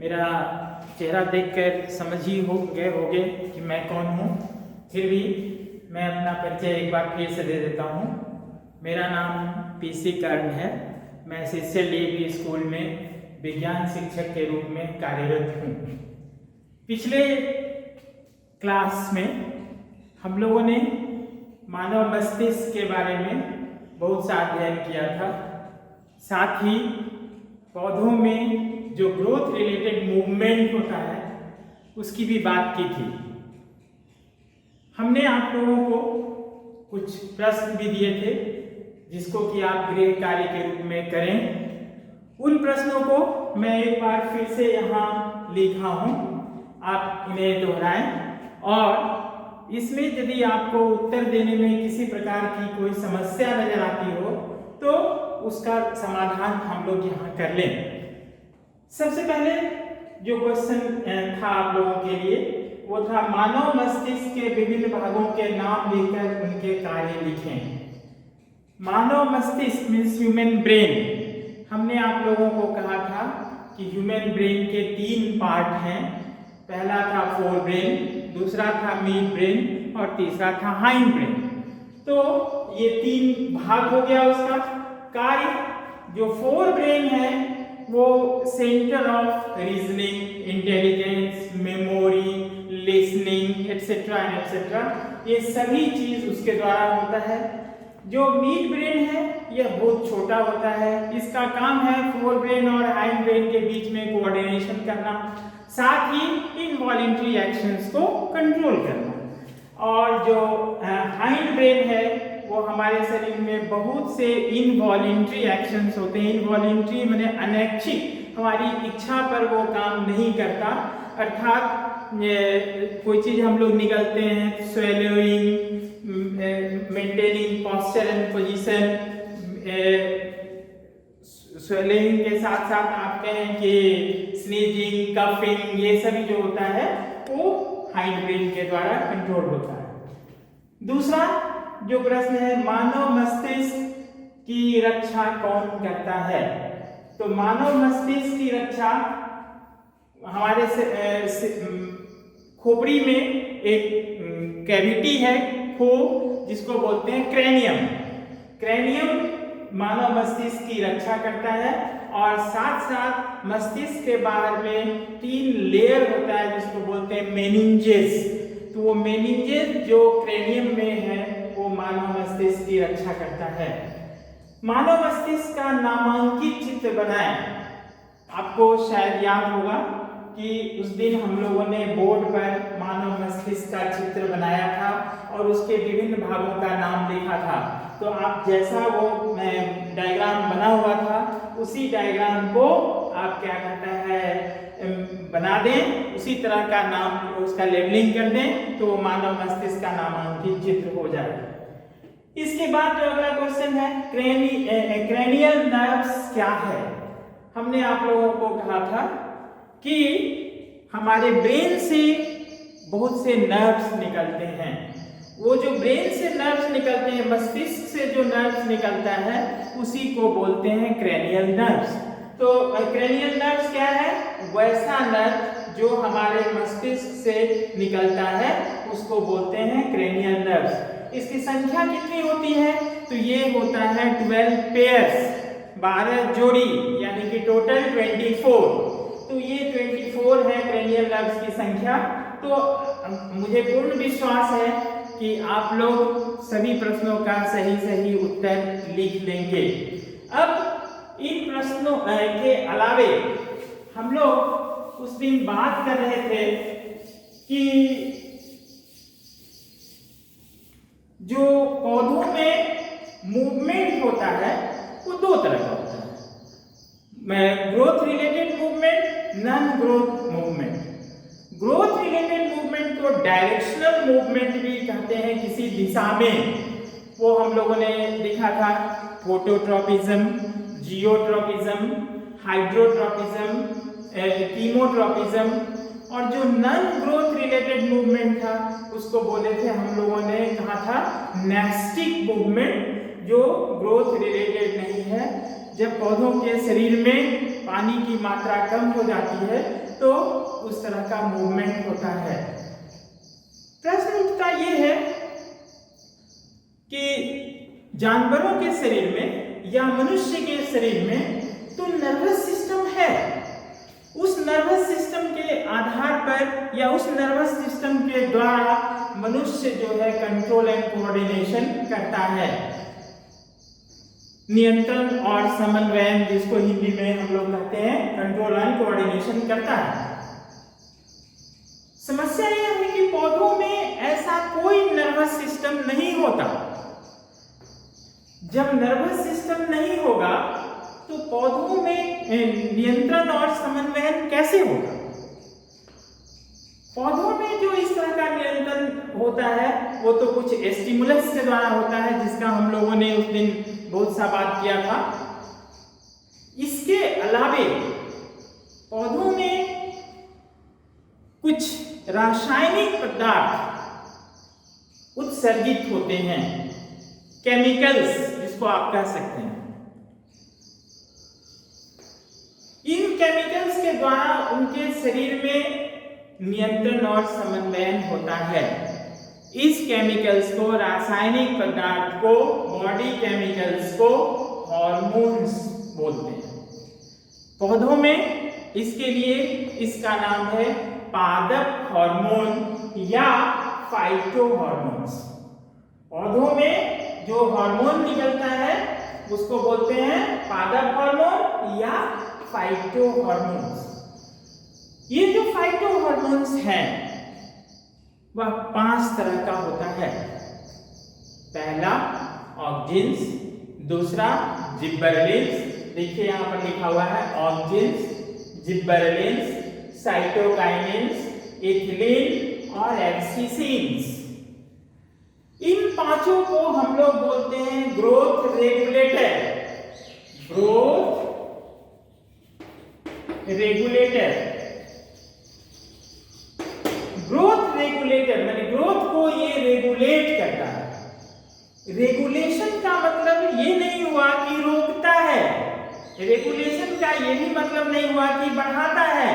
मेरा चेहरा देखकर समझ ही हो गए कि मैं कौन हूँ। फिर भी मैं अपना परिचय एक बार फिर से दे देता हूँ। मेरा नाम पीसी कर्ण है। मैं CCLDAV स्कूल में विज्ञान शिक्षक के रूप में कार्यरत हूँ। पिछले क्लास में हम लोगों ने मानव मस्तिष्क के बारे में बहुत सा अध्ययन किया था। साथ ही पौधों में जो ग्रोथ रिलेटेड मूवमेंट होता है उसकी भी बात की थी। हमने आप लोगों को कुछ प्रश्न भी दिए थे जिसको कि आप गृह कार्य के रूप में करें। उन प्रश्नों को मैं एक बार फिर से यहाँ लिखा हूँ, आप इन्हें दोहराएं और इसमें यदि आपको उत्तर देने में किसी प्रकार की कोई समस्या नजर आती हो तो उसका समाधान हम लोग यहाँ कर लें। सबसे पहले जो क्वेश्चन था आप लोगों के लिए वो था मानव मस्तिष्क के विभिन्न भागों के नाम लेकर उनके कार्य लिखें। मानव मस्तिष्क मीन्स ह्यूमन ब्रेन। हमने आप लोगों को कहा था कि ह्यूमन ब्रेन के 3 पार्ट हैं। पहला था फोर ब्रेन, दूसरा था मिड ब्रेन और तीसरा था हाइंड ब्रेन। तो ये 3 भाग हो गया उसका कार्य। जो फोर ब्रेन है वो centre of reasoning, intelligence, memory, listening etcetera etcetera, ये सभी चीज उसके द्वारा होता है। जो मिड ब्रेन है यह बहुत छोटा होता है। इसका काम है फोर ब्रेन और हाइंड ब्रेन के बीच में कोऑर्डिनेशन करना, साथ ही इनवॉलेंटरी एक्शंस को कंट्रोल करना। और जो हाइंड ब्रेन है वो हमारे शरीर में बहुत से इनवॉलेंटरी एक्शंस होते हैं। इनवॉलेंटरी माने अनैच्छिक, हमारी इच्छा पर वो काम नहीं करता। अर्थात कोई चीज हम लोग निगलते हैं, swallowing, maintaining posture and position, swelling के साथ साथ आप कहें कि स्नीजिंग, कफिंग, ये सभी जो होता है वो हाइंड ब्रेन के द्वारा कंट्रोल होता है। दूसरा जो प्रश्न है मानव मस्तिष्क की रक्षा कौन करता है? तो मानव मस्तिष्क की रक्षा हमारे से खोपड़ी में एक कैविटी है, खो, जिसको बोलते हैं क्रेनियम। क्रेनियम मानव मस्तिष्क की रक्षा करता है और साथ साथ मस्तिष्क के बाहर में 3 लेयर होता है जिसको बोलते हैं मेनिंजेस। तो वो मेनिंजेस जो क्रेनियम में है वो मानव मस्तिष्क की रक्षा करता है। मानव मस्तिष्क का नामांकित चित्र बनाएं। आपको शायद याद होगा कि उस दिन हम लोगों ने बोर्ड पर मानव मस्तिष्क का चित्र बनाया था और उसके विभिन्न भागों का नाम लिखा था। तो आप जैसा वो डायग्राम बना हुआ था उसी डायग्राम को आप क्या कहता है बना दें, उसी तरह का नाम उसका लेबलिंग कर दें तो मानव मस्तिष्क का नामांकित चित्र हो जाएगा। इसके बाद जो अगला क्वेश्चन है क्रेनियल नर्व्स क्या है? हमने आप लोगों को कहा था कि हमारे ब्रेन से बहुत से नर्व्स निकलते हैं। वो जो ब्रेन से नर्व्स निकलते हैं, मस्तिष्क से जो नर्व्स निकलता है उसी को बोलते हैं क्रेनियल नर्व्स। तो क्रेनियल नर्व्स क्या है? वैसा नर्व जो हमारे मस्तिष्क से निकलता है उसको बोलते हैं क्रेनियल नर्व्स। इसकी संख्या कितनी होती है? तो ये होता है 12 पेयर्स, 12 जोड़ी, यानी कि टोटल 24। तो ये 24 है क्रेनियल नर्व्स की संख्या। तो मुझे पूर्ण विश्वास है कि आप लोग सभी प्रश्नों का सही उत्तर लिख लेंगे। अब इन प्रश्नों के अलावे हम लोग उस दिन बात कर रहे थे कि जो पौधों में मूवमेंट होता है वो 2 तरह का होता है, growth related movement, non growth movement. Growth related movement को डायरेक्शनल मूवमेंट भी कहते हैं, किसी दिशा में। वो हम लोगों ने देखा था फोटोट्रॉपिज्म, जियोट्रॉपिज्म, हाइड्रोट्रॉपिज्म, कीमोट्रॉपिज्म। और जो नॉन ग्रोथ रिलेटेड मूवमेंट था उसको बोले थे हम लोगों ने कहा था नेस्टिक मूवमेंट, जो ग्रोथ रिलेटेड नहीं है। जब पौधों के शरीर में पानी की मात्रा कम हो जाती है तो उस तरह का मूवमेंट होता है। प्रश्न उठता ये है कि जानवरों के शरीर में या मनुष्य के शरीर में तो नर्वस सिस्टम है, उस नर्वस सिस्टम के आधार पर या उस नर्वस सिस्टम के द्वारा मनुष्य जो है कंट्रोल एंड कोऑर्डिनेशन करता है, नियंत्रण और समन्वय, जिसको हिंदी में हम लोग कहते हैं कंट्रोल एंड कोऑर्डिनेशन करता है। समस्या यह है कि पौधों में ऐसा कोई नर्वस सिस्टम नहीं होता। जब नर्वस सिस्टम नहीं होगा तो पौधों में नियंत्रण और समन्वय कैसे होगा? पौधों में जो इस तरह का नियंत्रण होता है वो तो कुछ स्टिमुलस के द्वारा होता है, जिसका हम लोगों ने उस दिन बहुत सा बात किया था। इसके अलावे पौधों में कुछ रासायनिक पदार्थ उत्सर्जित होते हैं, केमिकल्स जिसको आप कह सकते हैं। इन केमिकल्स के द्वारा उनके शरीर में नियंत्रण और समन्वय होता है। इस केमिकल्स को, रासायनिक पदार्थ को, बॉडी केमिकल्स को हार्मोन्स बोलते हैं। पौधों में इसके लिए इसका नाम है पादप हार्मोन या फाइटो हार्मोन्स। पौधों में जो हार्मोन निकलता है उसको बोलते हैं पादप हार्मोन या फाइटो हार्मोन्स। ये जो फाइटो हार्मोन्स हैं वह 5 तरह का होता है। पहला ऑक्जिन्स, दूसरा जिब्बरेलिन्स, देखिए यहां पर लिखा हुआ है ऑक्जिन्स, जिब्बरेलिन्स, साइटोकाइनिन्स, इथिलीन और एब्सिसिन्स। इन पांचों को हम लोग बोलते हैं growth regulator. Growth regulator, growth regulator माने ग्रोथ को ये रेगुलेट करता है। रेगुलेशन का मतलब ये नहीं हुआ कि रोकता है, रेगुलेशन का ये भी मतलब नहीं हुआ कि बढ़ाता है,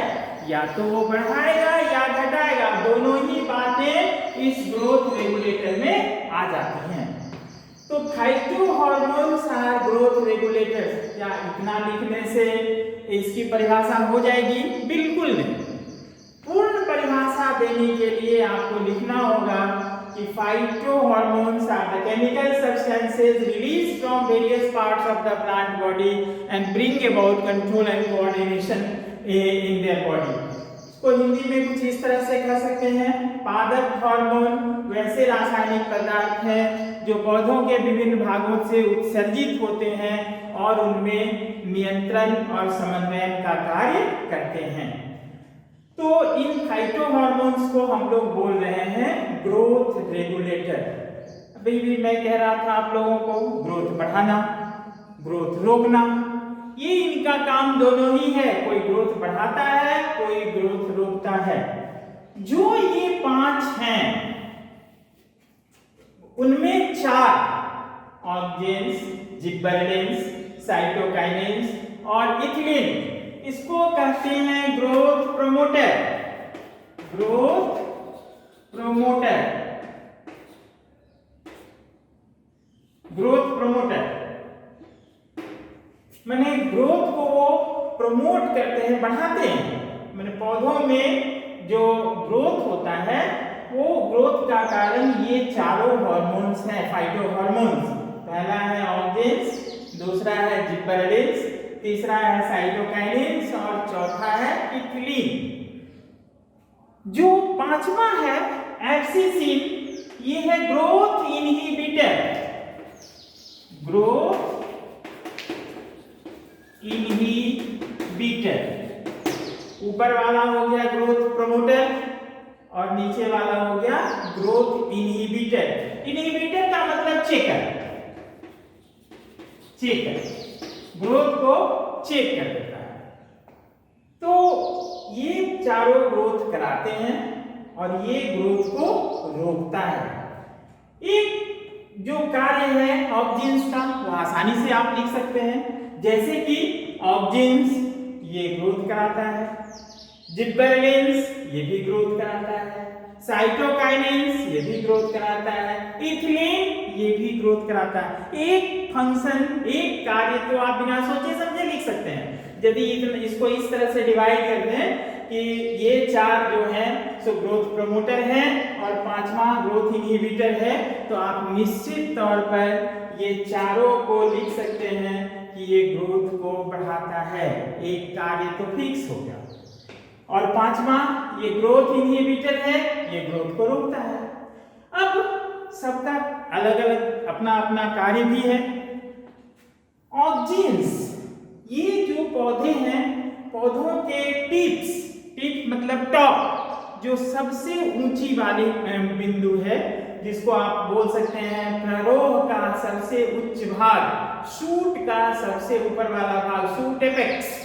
या तो वो बढ़ाएगा या घटाएगा, दोनों ही बातें इस ग्रोथ रेगुलेटर में आ जाती हैं। तो phyto hormones are growth regulators. क्या इतना लिखने से इसकी परिभाषा हो जाएगी? बिल्कुल नहीं। पूर्ण परिभाषा देने के लिए आपको लिखना होगा कि phyto hormones are the chemical substances released from various parts of the plant body and bring about control and coordination in their body. इसको हिंदी में कुछ इस तरह से कह सकते हैं, पादप हार्मोन वैसे रासायनिक पदार्थ हैं जो पौधों के विभिन्न भागों से उत्सर्जित होते हैं और उनमें नियंत्रण और समन्वय का कार्य करते हैं। तो इन फाइटो हार्मोन्स को हम लोग बोल रहे हैं ग्रोथ रेगुलेटर। अभी भी मैं कह रहा था आप लोगों को, ग्रोथ बढ़ाना, ग्रोथ रोकना, ये इनका काम दोनों ही है। कोई ग्रोथ बढ़ाता है, कोई ग्रोथ रोकता है। जो ये 5 हैं उनमें 4 ऑक्जिन्स, जिब्बरेलिन्स, साइटोकाइनिन्स और इथिलीन, इसको कहते हैं growth promoter. Growth promoter, growth promoter माने ग्रोथ को वो प्रमोट करते हैं, बढ़ाते हैं। माने पौधों में जो ग्रोथ होता है वो ग्रोथ का कारण ये चारों हार्मोन्स हैं, फाइटो हार्मोन्स। पहला है ऑक्जिन्स, दूसरा है जिब्बरेलिन्स, तीसरा है साइटोकाइनिन्स और चौथा है इथिलीन। जो 5वां है एब्सिसिन, ये है ग्रोथ इनहिबिटर। ग्रोथ इनहिबिटर, ऊपर वाला हो गया ग्रोथ प्रोमोटर और नीचे वाला हो गया ग्रोथ इनहिबिटर। इनहिबिटर का मतलब चेकर, चेकर, ग्रोथ को चेक कर देता है। तो ये चारों ग्रोथ कराते हैं और ये ग्रोथ को रोकता है। एक जो कार्य है ऑक्जिन्स का वो आसानी से आप लिख सकते हैं, जैसे कि ऑक्जिन्स ये ग्रोथ कराता है, जिबरेलिन्स ये भी ग्रोथ कराता है, साइटोकाइनेंस ये भी ग्रोथ कराता है, इथिलीन ये भी ग्रोथ कराता है। एक फंक्शन, एक कार्य तो आप बिना सोचे समझे लिख सकते हैं। यदि इसको इस तरह से डिवाइड कर दें कि ये 4 जो हैं सो ग्रोथ प्रमोटर हैं और 5वां ग्रोथ इनहिबिटर है, तो आप निश्चित तौर पर ये चारों को लिख सकते हैं कि ये ग्रोथ को बढ़ाता है। एक कार्य तो फिक्स हो गया। और 5वां ये ग्रोथ इनहिबिटर है, ये ग्रोथ को रोकता है। अब सबका अलग अलग अपना अपना कार्य भी है। ऑक्जीन्स, ये जो पौधे हैं, पौधों के टिप्स, टिप मतलब टॉप, जो सबसे ऊंची वाली बिंदु है, जिसको आप बोल सकते हैं प्ररोह का सबसे उच्च भाग, शूट का सबसे ऊपर वाला भाग, शूट एपेक्स।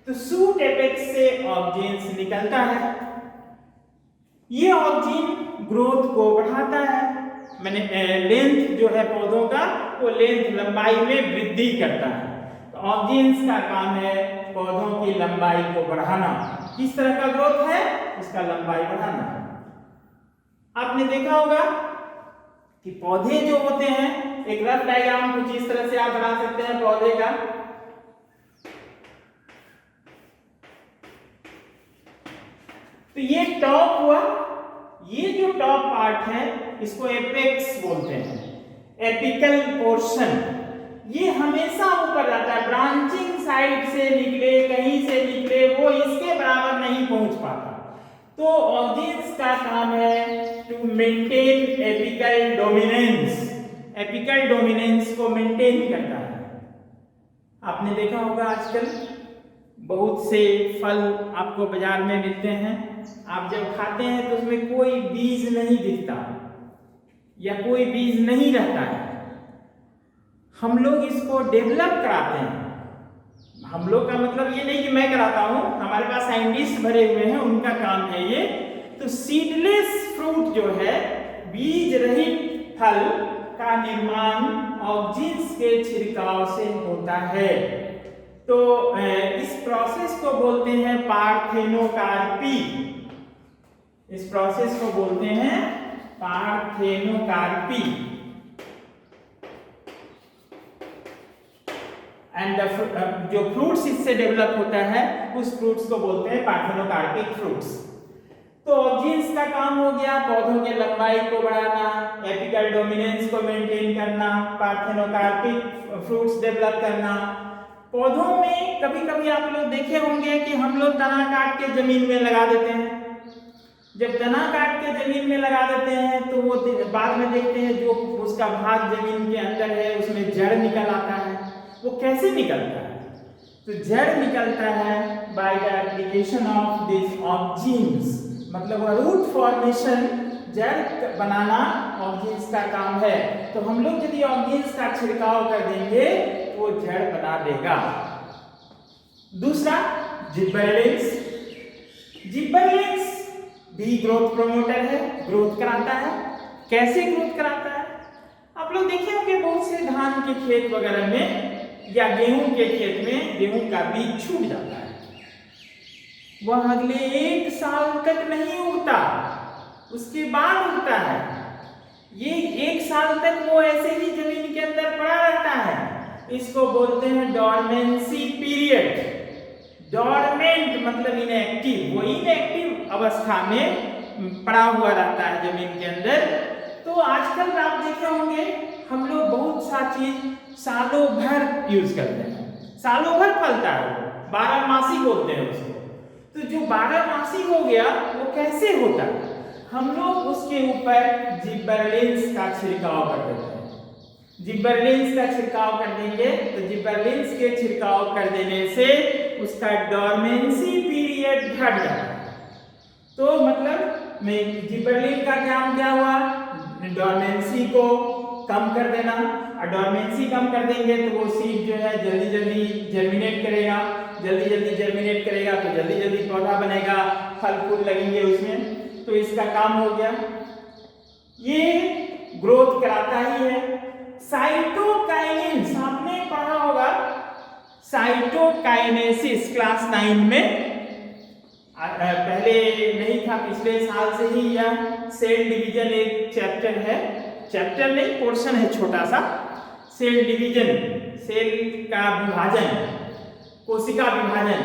तो शूट एपेक्स से ऑक्जीन्स निकलता है। ये ऑक्जीन ग्रोथ को बढ़ाता है, मैंने लेंथ जो है पौधों का, वो लेंथ लंबाई में वृद्धि करता है। तो ऑक्जीन्स का काम है पौधों की लंबाई को बढ़ाना। किस तरह का ग्रोथ है? उसका लंबाई बढ़ाना। आपने देखा होगा कि पौधे जो होते हैं, एक रफ डायग्राम कुछ इस तरह से आप बना सकते हैं पौधे का। तो ये टॉप हुआ, ये जो टॉप पार्ट है इसको एपेक्स बोलते हैं, एपिकल पोर्शन। ये हमेशा ऊपर रहता है, ब्रांचिंग साइड से निकले, कहीं से निकले, वो इसके बराबर नहीं पहुंच पाता। तो ऑक्जीन्स का काम है to maintain apical dominance, apical dominance को मेंटेन करता है। आपने देखा होगा आजकल बहुत से फल आपको बाजार में मिलते हैं, आप जब खाते हैं तो उसमें कोई बीज नहीं दिखता या कोई बीज नहीं रहता है। हम लोग इसको डेवलप कराते हैं। हम लोग का मतलब ये नहीं कि मैं कराता हूं, हमारे पास साइंटिस्ट भरे हुए हैं, उनका काम है ये। तो सीडलेस फ्रूट जो है, बीज रहित फल का निर्माण ऑक्जीन्स के छिड़काव से होता है। तो इस प्रोसेस को बोलते हैं पार्थेनोकार्पी। इस प्रोसेस को बोलते हैं पार्थेनोकार्पी। एंड जो फ्रूट्स इससे डेवलप होता है उस फ्रूट्स को बोलते हैं पार्थेनोकार्पिक फ्रूट्स। तो ऑक्जीन्स का काम हो गया पौधों की लंबाई को बढ़ाना, एपिकल डोमिनेंस को मेंटेन करना, पार्थेनोकार्पिक फ्रूट्स डेवलप करना। पौधों में कभी कभी आप लोग देखे होंगे कि हम लोग तना काट के जमीन में लगा देते हैं। जब तना काट के जमीन में लगा देते हैं तो वो बाद में देखते हैं जो उसका भाग जमीन के अंदर है उसमें जड़ निकल आता है। वो कैसे निकलता है? तो जड़ निकलता है by the application of this auxins, मतलब रूट फॉर्मेशन, जड़ बनाना ऑक्जीन्स का काम है। तो हम लोग यदि ऑक्जीन्स का छिड़काव कर देंगे वो जड़ बना देगा। दूसरा जिबरेलिन्स। जिबरेलिन्स भी ग्रोथ प्रमोटर है, ग्रोथ कराता है। कैसे ग्रोथ कराता है? आप लोग देखे होंगे बहुत से धान के खेत वगैरह में या गेहूं के खेत में गेहूं का बीज छूट जाता है, वह अगले 1 साल तक नहीं उगता, उसके बाद उगता है। ये 1 साल तक वो ऐसे ही जमीन के अंदर पड़ा रहता है। इसको बोलते हैं डॉर्मेंसी पीरियड। डॉर्मेंट मतलब इनएक्टिव, वो इनएक्टिव अवस्था में पड़ा हुआ रहता है जमीन के अंदर। तो आजकल आप देखे होंगे हम लोग बहुत सा चीज सालों भर यूज करते हैं, सालों भर फलता है, 12मासी बोलते हैं उसको। तो जो 12मासी हो गया वो कैसे होता है? हम लोग उसके ऊपर जिबरेलिन्स का छिड़काव कर देते हैं। जिबरेलिन्स का छिड़काव कर देंगे तो जिबरेलिन्स के छिड़काव कर देने से उसका डॉर्मेंसी पीरियड घट जाता है। तो मतलब में जिबरेलिन का काम क्या हुआ? डॉर्मेंसी को कम कर देना। और डॉर्मेंसी कम कर देंगे तो वो सीड जो है जल्दी जल्दी जर्मिनेट करेगा, जल्दी जल्दी जर्मिनेट करेगा तो जल्दी जल्दी पौधा बनेगा, फल फूल लगेंगे उसमें। तो इसका काम हो गया, ये ग्रोथ कराता ही है। साइटोकाइनेसिस आपने पढ़ा होगा, साइटोकाइनेसिस क्लास 9 में पहले नहीं था, पिछले साल से ही यह सेल डिवीजन एक चैप्टर है, चैप्टर नहीं पोर्शन है छोटा सा, सेल डिवीजन, सेल का विभाजन, कोशिका विभाजन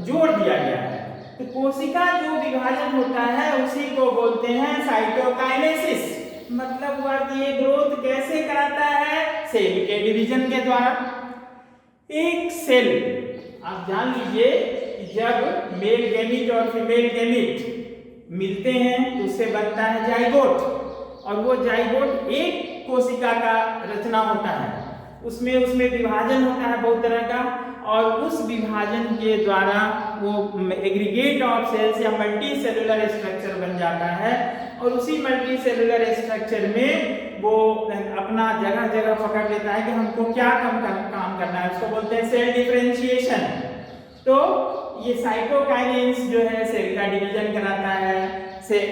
जोड़ दिया गया है। तो कोशिका जो विभाजन होता है उसी को बोलते हैं साइटोकाइनेसिस। मतलब हुआ कि ये ग्रोथ कैसे कराता है, सेल के डिवीजन के द्वारा। एक सेल आप जान लीजिए, जब मेल गैमीट और फीमेल गैमीट मिलते हैं तो उससे बनता है जाइगोट, और वो जाइगोट एक कोशिका का रचना होता है, उसमें विभाजन होता है बहुत तरह का, और उस विभाजन के द्वारा वो एग्रीगेट ऑफ सेल्स या मल्टी सेलुलर स्ट्रक्चर बन जाता है, और उसी मल्टी सेलुलर स्ट्रक्चर में वो अपना जगह जगह पकड़ लेता है कि हमको क्या काम करना है, उसको बोलते हैं सेल डिफरेंशिएशन। तो ये साइटोकाइनेस जो है सेल का डिवीजन कराता है, सेल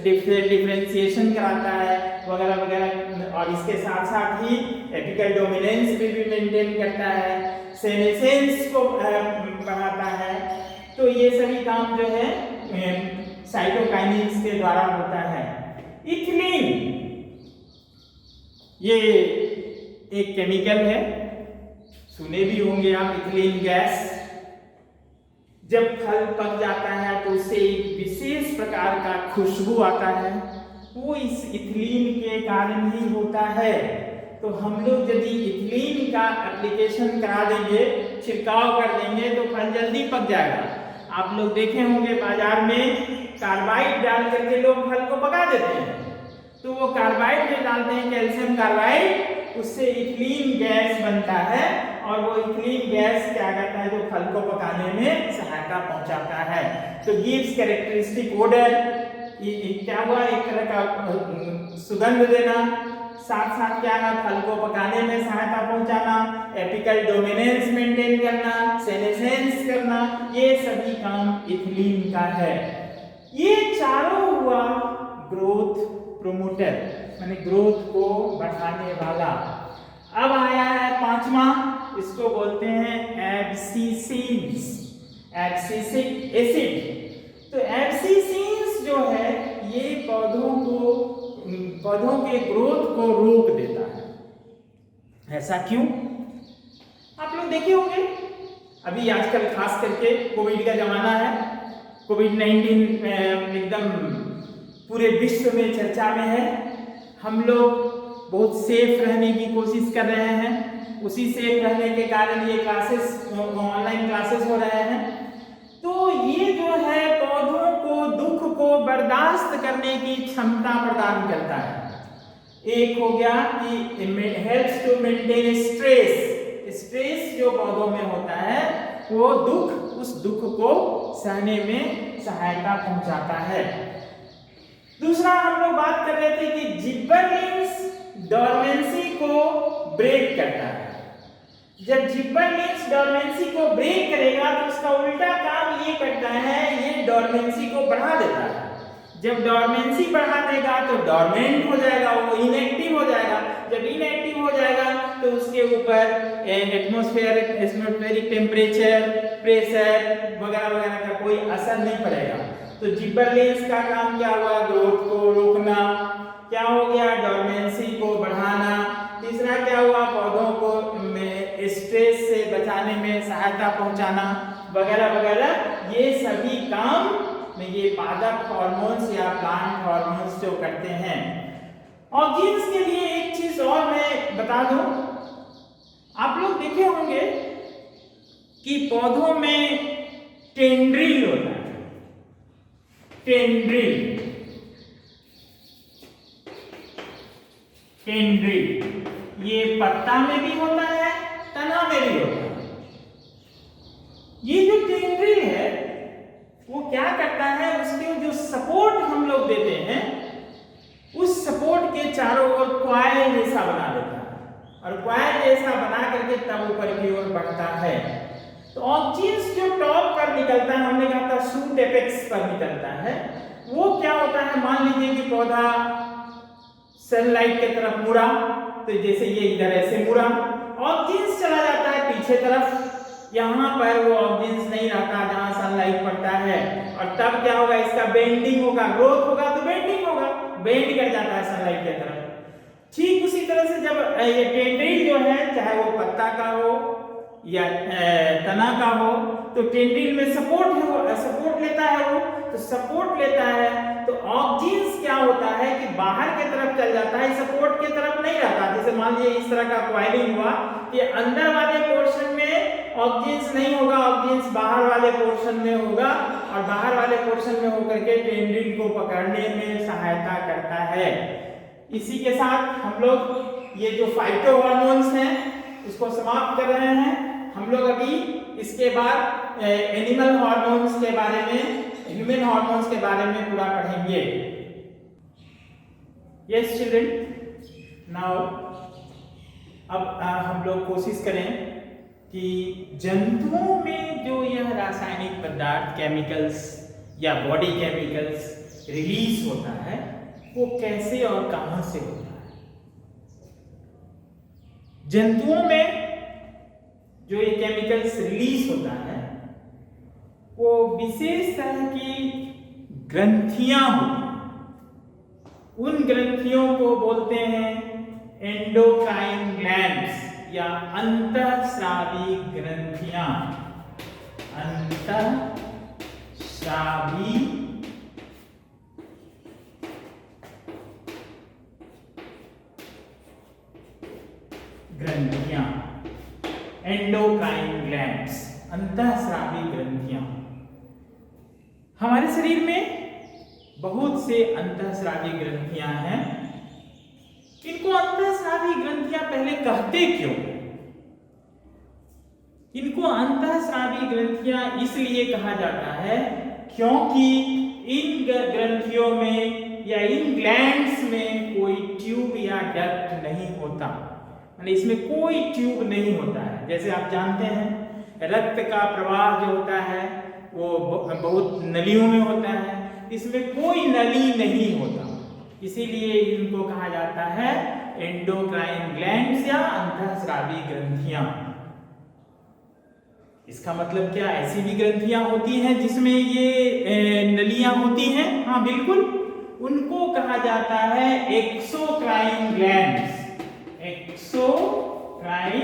डिफरेंशिएशन कराता है वगैरह वगैरह, और इसके साथ साथ ही एपिकल डोमिनेंस भी मेंटेन करता है, सेनेसेंस को बढ़ाता है। तो ये सभी काम जो है साइटोकाइनेस के द्वारा होता है। इथिलीन ये एक केमिकल है, सुने भी होंगे आप, इथिलीन गैस। जब फल पक जाता है तो उससे एक विशेष प्रकार का खुशबू आता है, वो इस इथिलीन के कारण ही होता है। तो हम लोग यदि इथिलीन का एप्लीकेशन करा देंगे, छिड़काव कर देंगे, तो फल जल्दी पक जाएगा। आप लोग देखे होंगे बाजार में कार्बाइड डाल करके लोग फल को पका देते हैं, तो वो कार्बाइड जो डालते हैं कैल्शियम कार्बाइड, उससे इथिलीन गैस बनता है, और वो इथिलीन गैस क्या करता है, जो फल को पकाने में सहायता पहुंचाता है। तो गिव्स कैरेक्टरिस्टिक ओडर, ये क्या हुआ, एक तरह का सुगंध देना, साथ साथ क्या है, फल को पकाने में सहायता पहुंचाना, एपिकल डोमिनेंस मेंटेन करना, सेनेसेंस करना, ये सभी काम इथिलीन का है। ये चारों हुआ ग्रोथ प्रोमोटर, माने ग्रोथ को बढ़ाने वाला। अब आया है पांचवा, इसको बोलते हैं एब्सिसिन्स, एब्सिसिक एसिड। तो एब्सिसिन्स जो है ये पौधों के ग्रोथ को रोक देता है। ऐसा क्यों? आप लोग देखे होंगे, अभी आजकल खास करके कोविड का जमाना है, कोविड-19 एकदम पूरे विश्व में चर्चा में है। हम लोग बहुत सेफ रहने की कोशिश कर रहे हैं, उसी सेफ रहने के कारण ये क्लासेस, ऑनलाइन क्लासेस हो रहे हैं। तो ये जो है पौधों को दुख को बर्दाश्त करने की क्षमता प्रदान करता है। एक हो गया कि helps to maintain stress, stress जो पौधों में होता है वो दुख, उस दुख को सहने में सहायता पहुंचाता है। दूसरा हम लोग बात कर रहे थे कि जिब्बरलिंस डोरमेंसी को ब्रेक करता है। जब जिब्बरलिंस डोरमेंसी को ब्रेक करेगा तो उसका उल्टा काम ये करता है, ये डोरमेंसी को बढ़ा देता है। जब डोरमेंसी बढ़ा देगा तो डोरमेंट हो जाएगा, वो इनएक्टिव हो जाएगा। जब इनएक्टिव हो जाएगा तो उसके ऊपर एटमॉस्फेरिक टेम्परेचर, प्रेशर वगैरह वगैरह का कोई असर नहीं पड़ेगा। तो जिब्बरलिंस का काम क्या हुआ, ग्रोथ को रोकना। क्या हो गया, डोरमेंसी को बढ़ाना। तीसरा क्या हुआ, पौधों को स्ट्रेस से बचाने में सहायता पहुंचाना वगैरह वगैरह। ये सभी काम में ये पादप हार्मोन्स या प्लांट हार्मोन्स जो करते हैं। ऑक्सीजन के लिए एक चीज और मैं बता दूं, आप लोग देखे होंगे कि पौधों में टेंड्रिल होता है, टेंड्रिल, ये पत्ता में भी होता है, तना में भी होता है। ये जो टेंड्रिल है वो क्या करता है, उसके जो सपोर्ट हम लोग देते हैं उस सपोर्ट के चारों ओर क्वाइल जैसा बना देता है, और क्वाइल जैसा बना करके तब ऊपर की ओर बढ़ता है। तो ऑक्सीजन जो टॉप पर निकलता है, हमने कहा था शूट एपेक्स पर निकलता है, वो क्या होता है, मान लीजिए कि पौधा सनलाइट की तरफ मुड़ा, तो जैसे ये इधर ऐसे मुड़ा, ऑक्सीजन चला जाता है पीछे तरफ, यहाँ पर वो ऑब्जेक्ट्स नहीं रहता जहाँ सनलाइट पड़ता है, और तब क्या होगा, इसका बेंडिंग होगा, ग्रोथ होगा तो बेंडिंग होगा, बेंड कर जाता है सनलाइट की तरफ। ठीक उसी तरह से जब ये टेंड्रिल जो है, चाहे वो पत्ता का हो या तना का हो, तो टेंड्रिल में सपोर्ट लेता है वो, तो सपोर्ट लेता है तो ऑब्जेक्ट्स क्या होता है कि बाहर की तरफ चल जाता है, सपोर्ट की तरफ नहीं रहता। जैसे मान लीजिए इस तरह का कॉइलिंग हुआ, ये अंदर वाले पोर्शन में ऑब्जेक्ट्स नहीं होगा, ऑब्जेक्ट्स बाहर वाले पोर्शन में होगा, और बाहर वाले पोर्शन में होकर के टेंड्रिल को पकड़ने में सहायता करता है। इसी के साथ हम लोग ये जो फाइटो हार्मोन्स हैं उसको समाप्त कर रहे हैं। हम लोग अभी इसके बाद एनिमल हार्मोन्स के बारे में, ह्यूमन हार्मोन्स के बारे में पूरा पढ़ेंगे। यस चिल्ड्रन, नाउ अब हम लोग कोशिश करें कि जंतुओं में जो यह रासायनिक पदार्थ, केमिकल्स या बॉडी केमिकल्स रिलीज होता है वो कैसे और कहां से होता है। जंतुओं में जो ये केमिकल्स रिलीज होता है वो विशेष तरह की ग्रंथियां होती हैं। उन ग्रंथियों को बोलते हैं एंडोक्राइन ग्लैंड्स या अंतःस्रावी ग्रंथियां। अंतःस्रावी ग्रंथियां, एंडोक्राइन ग्लैंड्स, अंतःस्रावी ग्रंथियां। हमारे शरीर में बहुत से अंतःस्रावी ग्रंथियां हैं। इनको अंतःस्रावी ग्रंथियां पहले कहते क्यों? इनको अंतःस्रावी ग्रंथियां इसलिए कहा जाता है क्योंकि इन ग्रंथियों में या इन ग्लैंड्स में कोई ट्यूब या डक्ट नहीं होता, यानी इसमें कोई ट्यूब नहीं होता है। जैसे आप जानते हैं रक्त का प्रवाह जो होता है वो बहुत नलियों में होता है, इसमें कोई नली नहीं होता, इसीलिए इनको कहा जाता है एंडोक्राइन ग्लैंड्स या अंतःस्रावी ग्रंथियां। इसका मतलब क्या, ऐसी भी ग्रंथियां होती हैं जिसमें ये नलियां होती हैं? हाँ बिल्कुल, उनको कहा जाता है exocrine glands. Exocrine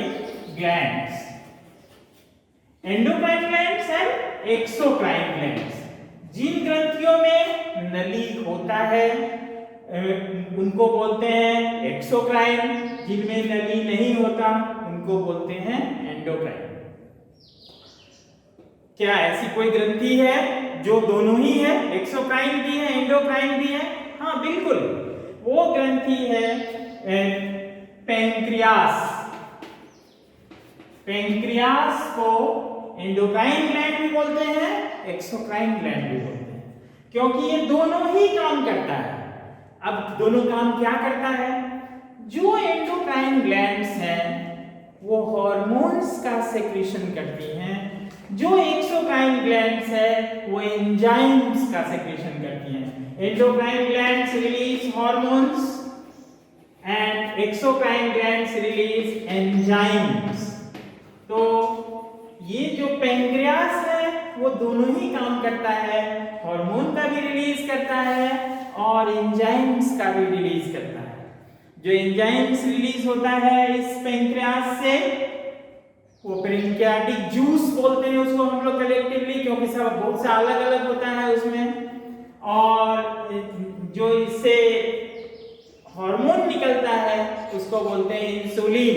glands, endocrine glands and exocrine glands. जिन ग्रंथियों में नली होता है उनको बोलते हैं एक्सोक्राइन, जिनमें नली नहीं होता उनको बोलते हैं एंडोक्राइन। क्या ऐसी कोई ग्रंथि है जो दोनों ही है, एक्सोक्राइन भी है एंडोक्राइन भी है? हाँ बिल्कुल, वो ग्रंथि है पैंक्रियास। पैंक्रियास को एंडोक्राइन ग्लैंड भी बोलते हैं, एक्सोक्राइन ग्लैंड भी बोलते हैं, क्योंकि ये दोनों ही काम करता है। अब दोनों काम क्या करता है? जो एंडोक्राइन ग्लैंड्स हैं वो हार्मोन्स का सेक्रेशन करती हैं, जो एक्सोक्राइन ग्लैंड्स है वो एंजाइम्स का सेक्रेशन करती हैं। Endocrine glands release hormones and exocrine glands release enzymes. तो ये जो पैंक्रियास है वो दोनों ही काम करता है, हार्मोन का भी रिलीज करता है और एंजाइम्स का भी रिलीज करता है। जो एंजाइम्स रिलीज होता है इस पैंक्रियास से वो पैंक्रियाटिक जूस बोलते हैं उसको हम लोग कलेक्टिवली, क्योंकि सब बहुत सा अलग अलग होता है उसमें। और जो इससे हार्मोन निकलता है उसको बोलते हैं इंसुलिन।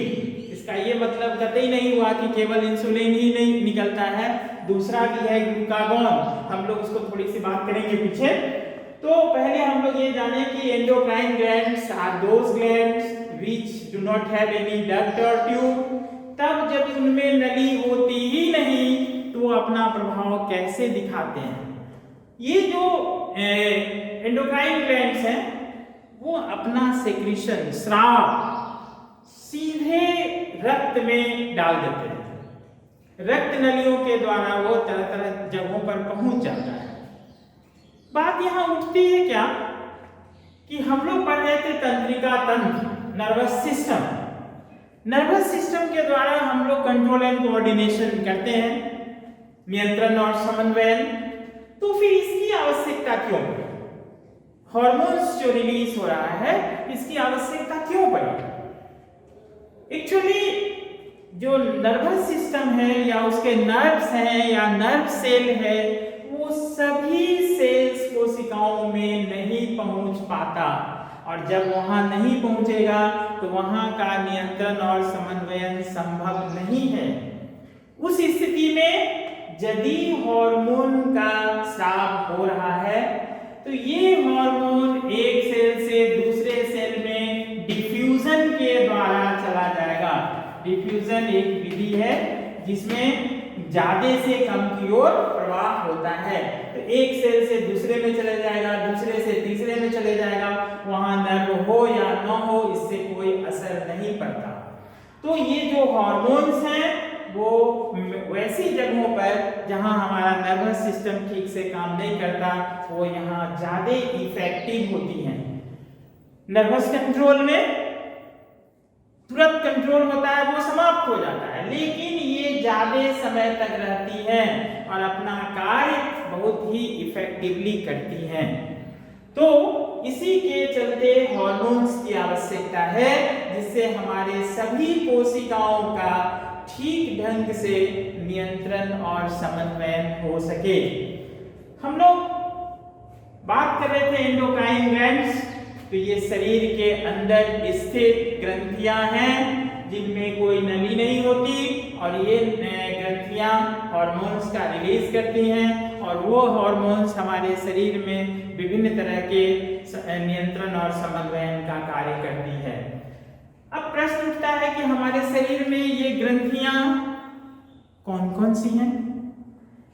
इसका ये मतलब कतई नहीं हुआ कि केवल इंसुलिन ही नहीं निकलता है, दूसरा भी है ग्लूकागॉन, हम लोग उसको थोड़ी सी बात करेंगे पीछे। तो पहले हम लोग ये जाने कि endocrine glands are those glands which do not have any duct और ट्यूब। तब जब उनमें नली होती ही नहीं तो वो अपना प्रभाव कैसे दिखाते हैं? ये जो एंडोक्राइन ग्लैंड्स हैं वो अपना सेक्रेशन, स्राव सीधे रक्त में डाल देते हैं। रक्त नलियों के द्वारा वो तरह तरह जगहों पर पहुंच जाता है। बात यहां उठती है क्या कि हम लोग पढ़ रहे थे तंत्रिका तंत्र, नर्वस सिस्टम। नर्वस सिस्टम के द्वारा हम लोग कंट्रोल एंड कोऑर्डिनेशन करते हैं, नियंत्रण और समन्वयन। तो फिर इसकी आवश्यकता क्यों पड़ी? हार्मोन्स जो रिलीज हो रहा है इसकी आवश्यकता क्यों पड़ी? एक्चुअली जो नर्वस सिस्टम है या उसके नर्व्स हैं या नर्व सेल है, वो सभी सेल्स कोशिकाओं में नहीं पहुंच पाता, और जब वहां नहीं पहुंचेगा तो वहां का नियंत्रण और समन्वयन संभव नहीं है। उस स्थिति में यदि हार्मोन का स्राव हो रहा है तो ये हार्मोन एक सेल से दूसरे सेल में डिफ्यूजन के द्वारा चला जाएगा। डिफ्यूजन एक विधि है जिसमें ज्यादा से कम की ओर प्रवाह होता है। तो एक सेल से दूसरे में चले जाएगा, दूसरे से तीसरे में चले जाएगा, वहां नर्व हो या न हो इससे कोई असर नहीं पड़ता। तो ये जो हार्मोन्स हैं वो वैसी जगहों पर जहां हमारा नर्वस सिस्टम ठीक से काम नहीं करता, वो यहाँ ज्यादा इफेक्टिव होती हैं। नर्वस कंट्रोल में तुरंत कंट्रोल होता है, वो समाप्त हो जाता है, लेकिन ये ज्यादा समय तक रहती हैं और अपना कार्य बहुत ही इफेक्टिवली करती हैं। तो इसी के चलते हार्मोन्स की आवश्यकता है, जिससे हमारे सभी कोशिकाओं का ठीक ढंग से नियंत्रण और समन्वयन हो सके। हम लोग बात कर रहे थे एंडोक्राइन ग्लैंड्स। तो ये शरीर के अंदर स्थित ग्रंथियां हैं जिनमें कोई नमी नहीं होती, और ये ग्रंथियां हार्मोन्स का रिलीज करती हैं, और वो हार्मोन्स हमारे शरीर में विभिन्न तरह के नियंत्रण और समन्वयन का कार्य करती है। अब प्रश्न उठता है कि हमारे शरीर में ये ग्रंथियां कौन कौन सी हैं?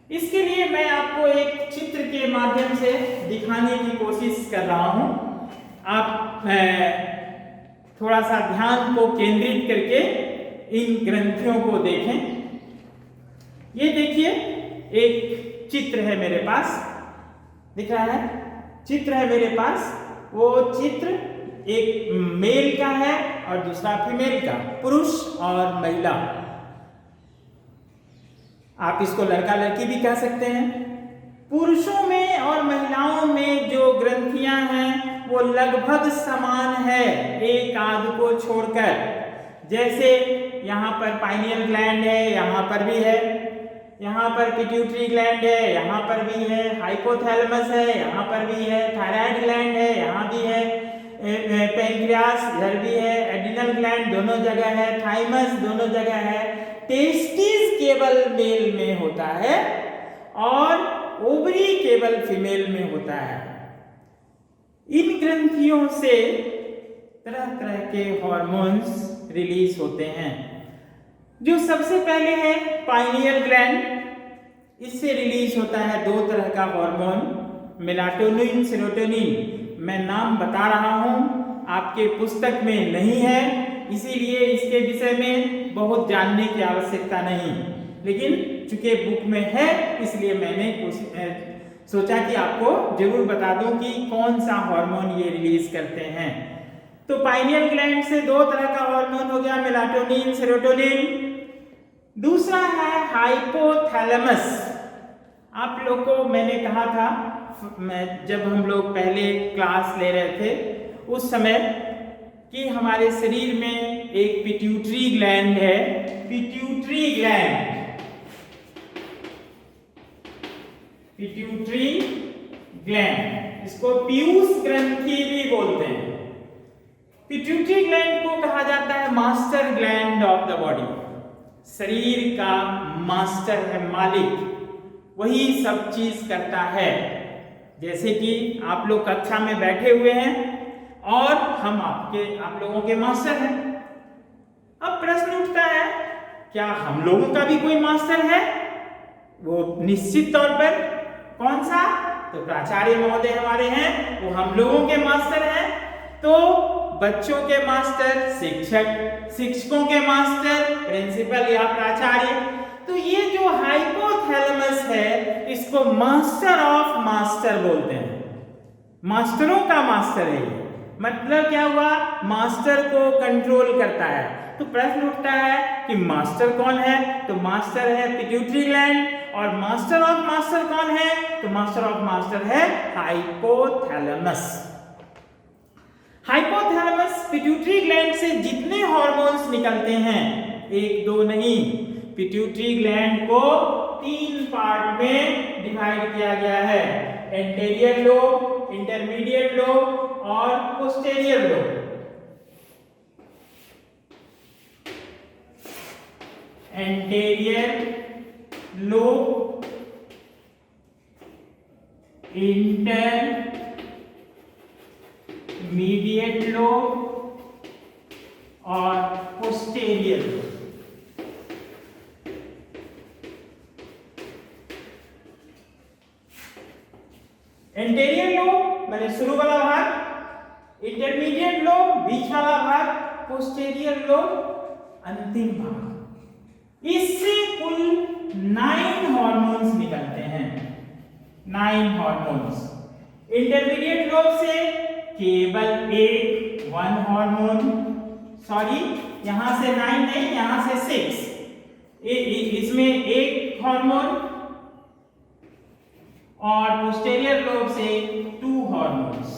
इसके लिए मैं आपको एक चित्र के माध्यम से दिखाने की कोशिश कर रहा हूं। आप थोड़ा सा ध्यान को केंद्रित करके इन ग्रंथियों को देखें। ये देखिए, एक चित्र है मेरे पास, दिख रहा है? चित्र है मेरे पास। वो चित्र एक मेल का है और दूसरा फीमेल का, पुरुष और महिला। आप इसको लड़का लड़की भी कह सकते हैं। पुरुषों में और महिलाओं में जो ग्रंथियां हैं वो लगभग समान है, एक आध को छोड़कर। जैसे यहाँ पर पाइनियल ग्लैंड है, यहाँ पर भी है, यहाँ पर पिट्यूटरी ग्लैंड है, यहाँ पर भी है, हाइपोथैलेमस है, यहाँ पर भी है, थायराइड ग्लैंड है, यहाँ भी है, पैंक्रियास इधर भी है, एड्रिनल ग्लैंड दोनों जगह है, थाइमस दोनों जगह है, टेस्टिस केवल मेल में होता है और ओवरी केवल फीमेल में होता है। इन ग्रंथियों से तरह तरह के हार्मोन्स रिलीज होते हैं। जो सबसे पहले है पाइनियल ग्लैंड, इससे रिलीज होता है दो तरह का हार्मोन, मेलाटोनिन, सेरोटोनिन। मैं नाम बता रहा हूं, आपके पुस्तक में नहीं है, इसीलिए इसके विषय में बहुत जानने की आवश्यकता नहीं, लेकिन चूंकि बुक में है इसलिए मैंने सोचा कि आपको जरूर बता दूं कि कौन सा हार्मोन ये रिलीज करते हैं। तो पाइनियल ग्लैंड से दो तरह का हार्मोन हो गया, मेलाटोनिन, सेरोटोनिन। दूसरा है हाइपोथैलेमस। आप लोग को मैंने कहा था, जब हम लोग पहले क्लास ले रहे थे उस समय, कि हमारे शरीर में एक पिट्यूटरी ग्लैंड है। पिट्यूटरी ग्लैंड, पिट्यूटरी ग्लैंड, इसको पीयूष ग्रंथि भी बोलते हैं। पिट्यूटरी ग्लैंड को कहा जाता है master gland of the body. शरीर का मास्टर है, मालिक, वही सब चीज करता है। जैसे कि आप लोग कक्षा में बैठे हुए हैं और हम आप लोगों के मास्टर हैं। अब प्रश्न उठता है, क्या हम लोगों का भी कोई मास्टर है? वो निश्चित तौर पर, कौन सा? तो प्राचार्य महोदय हमारे हैं, वो हम लोगों के मास्टर हैं। तो बच्चों के मास्टर शिक्षक, शिक्षकों के मास्टर प्रिंसिपल या प्राचार्य। तो ये जो हाइपोथैलेमस है इसको मास्टर ऑफ मास्टर बोलते हैं, मास्टरों का मास्टर है ये। मतलब क्या हुआ, मास्टर को कंट्रोल करता है। तो प्रश्न उठता है कि मास्टर कौन है, तो मास्टर है पिट्यूटरी ग्लैंड, और मास्टर ऑफ मास्टर कौन है, तो मास्टर ऑफ मास्टर है हाइपोथैलेमस। हाइपोथैलेमस पिट्यूटरी ग्लैंड से जितने हार्मोन्स निकलते हैं, एक दो नहीं, पिट्यूटरी ग्लैंड को 3 पार्ट में डिवाइड किया गया है, एंटेरियर लोब, इंटरमीडिएट लोब और posterior lobe. Anterior lobe, intermediate lobe और पोस्टेरियर लोब। एंटेरियर लोब माने शुरू वाला भाग, इंटरमीडिएट लोब बीच वाला भाग, पोस्टेरियर लोब अंतिम भाग। इससे कुल 9 हार्मोन्स निकलते हैं, 9 हार्मोन्स। इंटरमीडिएट लोब से केवल एक 1 हार्मोन, सॉरी यहां से 9 नहीं, यहां से 6, इसमें एक हार्मोन, और पोस्टेरियर लोब से 2 hormones,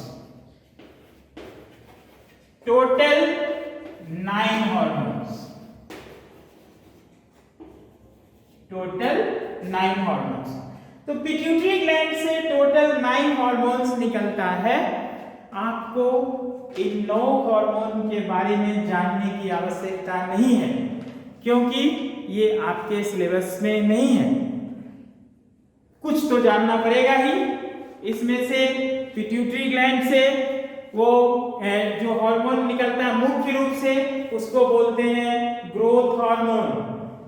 total 9 hormones, total 9 hormones. तो पिट्यूटरी ग्लैंड से टोटल 9 हार्मोन्स निकलता है। आपको इन 9 हार्मोन के बारे में जानने की आवश्यकता नहीं है, क्योंकि ये आपके सिलेबस में नहीं है। कुछ तो जानना पड़ेगा ही। इसमें से पिट्यूटरी ग्लैंड से वो जो हार्मोन निकलता है मुख्य रूप से, उसको बोलते हैं ग्रोथ हार्मोन,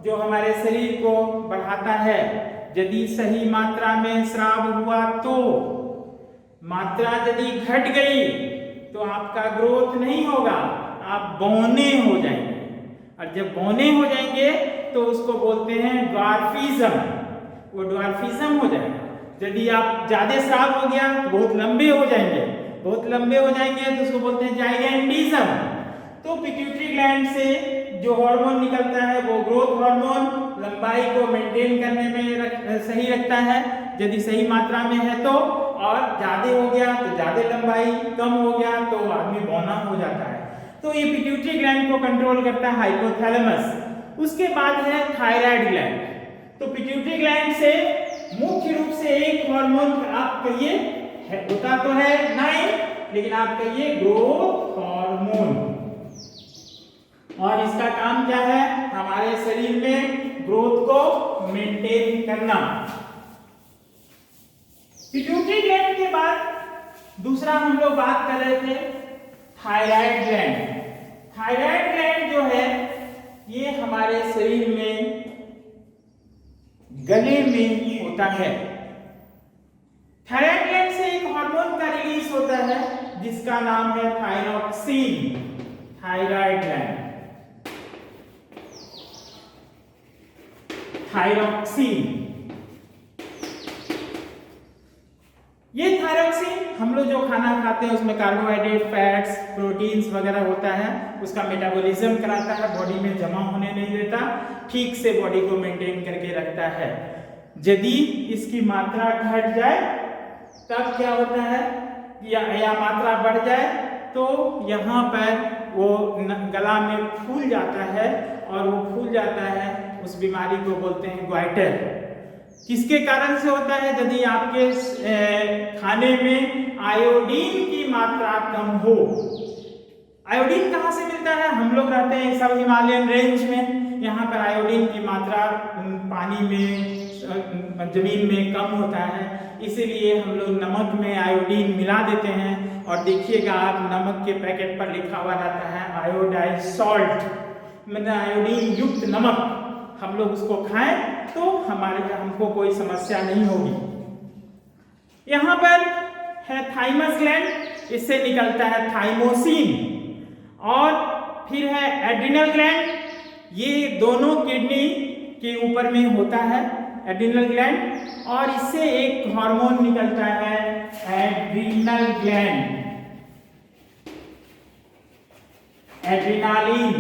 जो हमारे शरीर को बढ़ाता है। यदि सही मात्रा में स्राव हुआ तो, मात्रा यदि घट गई तो आपका ग्रोथ नहीं होगा, आप बौने हो जाएंगे, और जब बौने हो जाएंगे तो उसको बोलते हैं ड्वार्फिज्म, वो ड्वार्फिज्म हो जाएगा। यदि आप ज्यादा स्राव हो गया तो बहुत लंबे हो जाएंगे, बहुत लंबे हो जाएंगे तो उसको बोलते हैं जाइगेंटिज्म। तो पिट्यूटरी ग्लैंड से जो हार्मोन निकलता है वो ग्रोथ हार्मोन लंबाई को मेंटेन करने में सही रखता है, यदि सही मात्रा में है तो, और ज्यादा हो गया तो ज्यादा लंबाई, कम हो गया तो आदमी बौना हो जाता है। तो ये पिट्यूटरी ग्लैंड को कंट्रोल करता है हाइपोथैलेमस। उसके बाद है थायराइड ग्लैंड। तो पिट्यूटरी ग्लैंड से मुख्य रूप से एक हार्मोन आप कहिए होता तो है 9, लेकिन आप कहिए ग्रोथ हार्मोन, और इसका काम क्या है, हमारे शरीर में ग्रोथ को मेंटेन करना। पिट्यूटरी ग्लैंड के बाद दूसरा हम लोग बात कर रहे थे थायराइड ग्लैंड। थायराइड ग्लैंड जो है ये हमारे शरीर में गले में होता है। थायराइड ग्लैंड से एक हार्मोन का रिलीज होता है जिसका नाम है थायरोक्सिन। थायराइड ग्लैंड, थायरोक्सिन, ये थायरोक्सिन हम लोग जो खाना खाते हैं उसमें कार्बोहाइड्रेट, फैट्स, प्रोटीन्स वगैरह होता है, उसका मेटाबॉलिज्म कराता है, बॉडी में जमा होने नहीं देता, ठीक से बॉडी को मेंटेन करके रखता है। यदि इसकी मात्रा घट जाए तब क्या होता है, या मात्रा बढ़ जाए तो यहाँ पर वो गला में फूल जाता है, और वो फूल जाता है, उस बीमारी को बोलते हैं ग्वाइटर। किसके कारण से होता है, यदि आपके खाने में आयोडीन की मात्रा कम हो। आयोडीन कहाँ से मिलता है, हम लोग रहते हैं सब हिमालयन रेंज में, यहाँ पर आयोडीन की मात्रा पानी में, जमीन में कम होता है, इसीलिए हम लोग नमक में आयोडीन मिला देते हैं। और देखिएगा आप नमक के पैकेट पर लिखा हुआ रहता है आयोडाइज सॉल्ट, मतलब आयोडीन युक्त नमक। हम लोग उसको खाएं तो हमको कोई समस्या नहीं होगी। यहाँ पर है थाइमस ग्लैंड, इससे निकलता है थाइमोसिन, और फिर है एड्रिनल ग्लैंड, ये दोनों किडनी के ऊपर में होता है एड्रिनल ग्लैंड, और इससे एक हार्मोन निकलता है एड्रिनल ग्लैंड। एड्रेनालिन।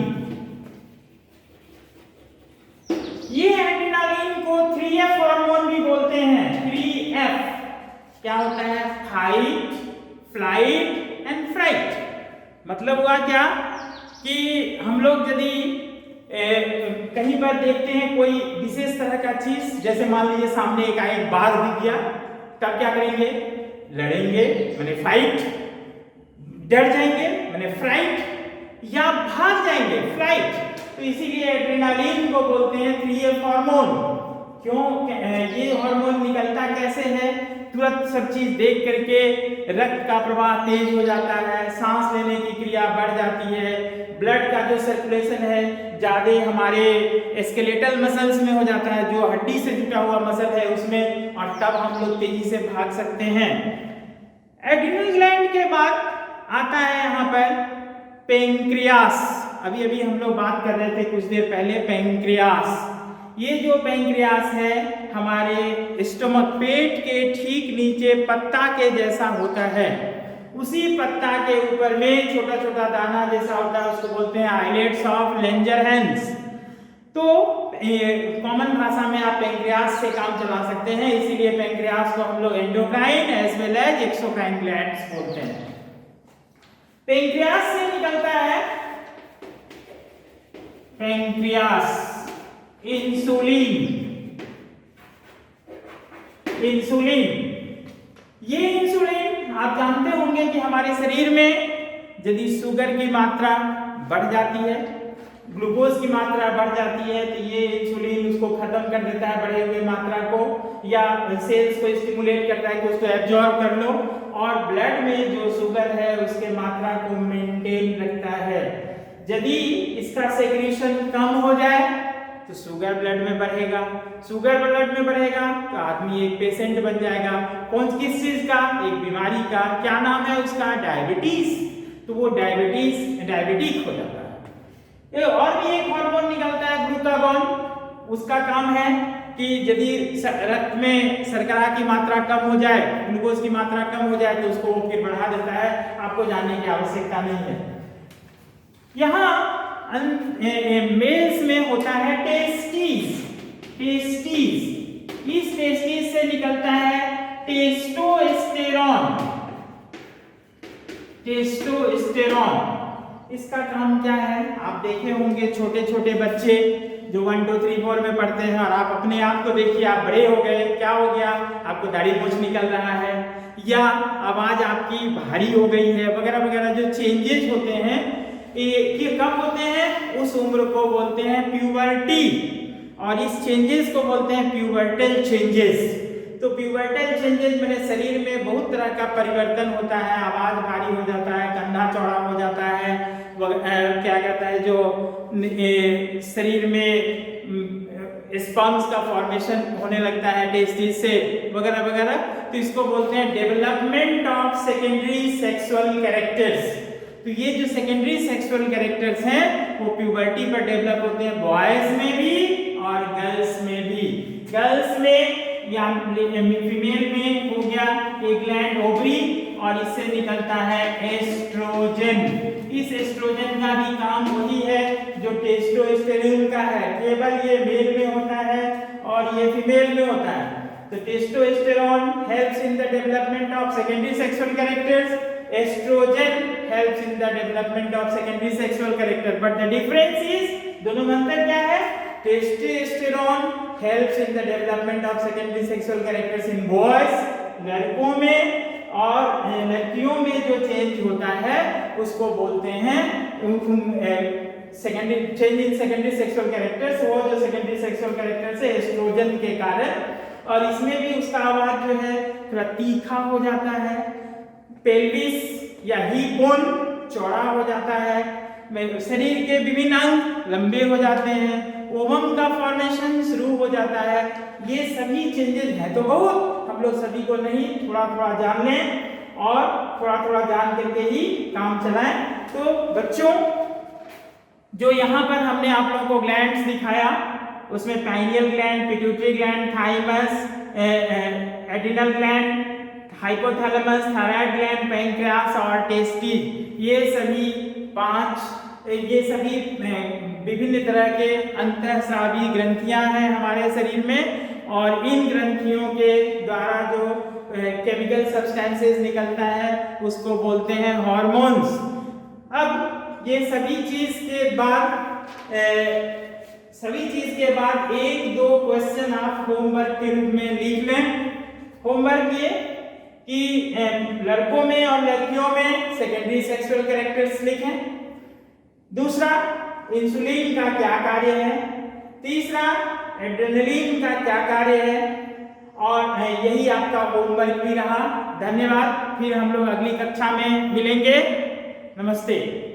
ये एड्रेनालिन को 3F हार्मोन भी बोलते हैं। 3F क्या होता है? Fight, flight and fright. मतलब हुआ क्या कि हम लोग यदि कहीं पर देखते हैं कोई विशेष तरह का चीज, जैसे मान लीजिए सामने एक बाघ दिख गया, तब क्या करेंगे? लड़ेंगे माने फाइट, डर जाएंगे माने फ्राइट, या भाग जाएंगे फ्लाइट। तो इसीलिए एड्रेनालिन को बोलते हैं 3F हार्मोन। क्यों? ये हार्मोन निकलता कैसे है? तुरंत सब चीज देख करके रक्त का प्रवाह तेज हो जाता है, सांस लेने की क्रिया बढ़ जाती है, ब्लड का जो सर्कुलेशन है ज्यादा हमारे स्केलेटल मसल्स में हो जाता है, जो हड्डी से जुटा हुआ मसल है उसमें, और तब हम लोग तेजी से भाग सकते हैं। एड्रिनल ग्लैंड के बाद आता है यहाँ पर पेंक्रियास। अभी अभी हम लोग बात कर रहे थे कुछ देर पहले पेंक्रियास। ये जो पेंक्रियास है हमारे स्टमक, पेट के ठीक नीचे पत्ता के जैसा होता है। उसी पत्ता के ऊपर में छोटा छोटा दाना जैसा होता है, उसको बोलते हैं आइलेट्स ऑफ लैंजरहैंस। तो कॉमन भाषा में आप पेंक्रियास से काम चला सकते हैं, इसीलिए पेंक्रियास को हम लोग endocrine as well as exocrine glands बोलते हैं। पेंक्रियास से निकलता है पेंक्रियास इंसुलिन। ये इंसुलिन आप जानते होंगे कि हमारे शरीर में यदि शुगर की मात्रा बढ़ जाती है, ग्लूकोज की मात्रा बढ़ जाती है, तो ये इंसुलिन उसको खत्म कर देता है बढ़े हुए मात्रा को, या सेल्स को स्टिमुलेट करता है कि उसको एब्जॉर्ब कर लो, और ब्लड में जो शुगर है उसके मात्रा को मेंटेन रखता है। यदि इसका सेक्रेशन कम हो जाए तो शुगर ब्लड में बढ़ेगा, शुगर ब्लड में बढ़ेगा तो आदमी एक पेशेंट बन जाएगा। किस चीज का? एक बीमारी का। क्या नाम है उसका? डायबिटीज। तो वो डायबिटिक हो जाता है। और भी एक हार्मोन निकलता है ग्लूकागॉन। उसका काम है कि यदि रक्त में शर्करा की मात्रा कम हो जाए, ग्लूकोज की मात्रा कम हो जाए, तो उसको वो फिर बढ़ा देता है। आपको जानने की आवश्यकता नहीं है। यहाँ मेल्स में होता है टेस्टिस। इस टेस्टिस से निकलता है टेस्टोस्टेरॉन। इसका काम क्या है? आप देखे होंगे छोटे छोटे बच्चे जो 1 2 3 4 में पढ़ते हैं, और आप अपने आप को देखिए, आप बड़े हो गए, क्या हो गया? आपको दाढ़ी मूंछ निकल रहा है, या आवाज आपकी भारी हो गई है, वगैरह वगैरह जो चेंजेस होते हैं ये कब होते हैं? उस उम्र को बोलते हैं प्यूबर्टी, और इस चेंजेस को बोलते हैं प्यूबर्टल चेंजेस। तो प्यूबर्टल चेंजेस में शरीर में बहुत तरह का परिवर्तन होता है, आवाज भारी हो जाता है, कंधा चौड़ा हो जाता है, क्या कहता है जो शरीर में स्पॉन्ज का फॉर्मेशन होने लगता है टेस्टिस से, वगैरह वगैरह। तो इसको बोलते हैं development of secondary sexual characters. तो ये जो सेकेंडरी सेक्सुअल कैरेक्टर्स हैं वो प्यूबर्टी पर डेवलप होते हैं, बॉयज में भी और गर्ल्स में भी। गर्ल्स में या फीमेल में हो गया एक ग्लैंड ओवरी, और इससे निकलता है एस्ट्रोजन। इस एस्ट्रोजन का भी काम वही है जो टेस्टोस्टेरोन का है, केवल ये मेल में होता है और ये फीमेल में होता है। तो testosterone helps in the development of secondary sexual characters, oestrogen helps in the development of secondary sexual character, but the difference is, दोनों में अंतर क्या है? Testosterone helps in the development of secondary sexual characters in boys, लड़कों में, और लड़कियों में जो चेंज होता है उसको बोलते हैं secondary change in secondary sexual characters. वो जो सेकेंडरी सेक्सुअल कैरेक्टर्स है एस्ट्रोजन के कारण, और इसमें भी उसका आवाज जो है थोड़ा तीखा हो जाता है, पेल्विस या हिप बोन चौड़ा हो जाता है, शरीर के विभिन्न अंग लंबे हो जाते हैं, ओवम का फॉर्मेशन शुरू हो जाता है। ये सभी चेंजेस हैं तो बहुत, हम लोग सभी को नहीं, थोड़ा थोड़ा जान लें और थोड़ा थोड़ा जान करके ही काम चलाएं। तो बच्चों, जो यहाँ पर हमने आप लोगों को ग्लैंड्स दिखाया, उसमें pineal gland, pituitary gland, thymus, adrenal gland, hypothalamus, thyroid gland, pancreas और टेस्टिस, ये सभी 5 ये सभी विभिन्न तरह के अंतःस्रावी ग्रंथियां हैं हमारे शरीर में, और इन ग्रंथियों के द्वारा जो केमिकल सब्सटेंसेस निकलता है उसको बोलते हैं हार्मोन्स। अब ये सभी चीज के बाद एक दो क्वेश्चन आप होमवर्क के रूप में लिख लें। होमवर्क ये कि लड़कों में और लड़कियों में सेकेंडरी सेक्सुअल कैरेक्टर्स लिखें। दूसरा, इंसुलिन का क्या कार्य है। तीसरा, एड्रेनलिन का क्या कार्य है। और यही आपका होमवर्क भी रहा। धन्यवाद। फिर हम लोग अगली कक्षा में मिलेंगे। नमस्ते।